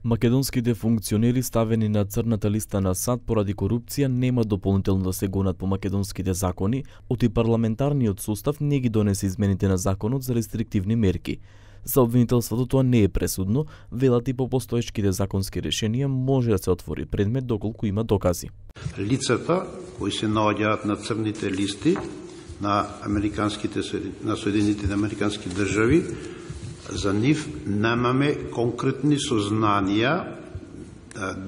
Македонските функционери ставени на црната листа на САД поради корупција нема дополнително да се гонат по македонските закони, оти парламентарниот состав не ги донесе измените на законот за рестриктивни мерки. За обвинителството тоа не е пресудно, велат и по постоечките законски решенија може да се отвори предмет доколку има докази. Лицата кои се наоѓаат на црните листи на Соединетите американски држави, за нив немаме конкретни сознанија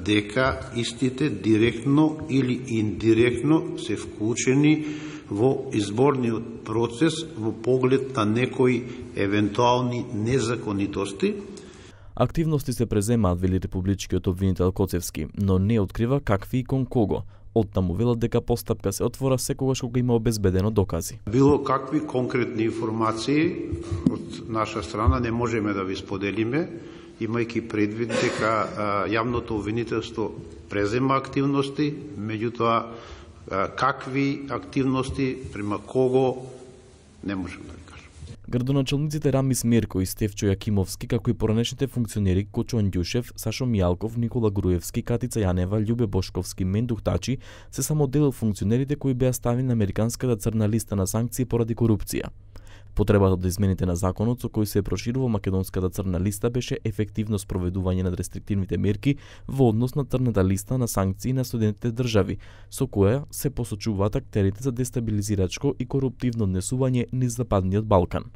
дека истите директно или индиректно се вклучени во изборниот процес во поглед на некои евентуални незаконитости. Активности се преземаат, вели републичкиот обвинител Коцевски, но не открива какви и кон кого. Оттаму велат дека постапка се отвора секогаш кога има обезбедено докази. Било какви конкретни информации од наша страна не можеме да ви споделиме, имајќи предвид дека јавното обвинителство презема активности, меѓутоа какви активности, према кого, не можем да ви кажем. Градоначалниците Рамис Мерко и Стефчо Јакимовски, како и поранешните функционери Кочо Андјушев, Сашо Мијалков, Никола Груевски, Катица Јанева, Љубе Бошковски, Мендух Тачи, се само дел од функционерите кои беа ставени на американската црна листа на санкции поради корупција. Потребата од измените на законот со кој се проширува македонската црна листа беше ефективно спроведување на рестриктивните мерки во однос на црната листа на санкции на Соединетите држави, со која се посочуваат актерите за дестабилизирачко и коруптивно однесување низ Западниот Балкан.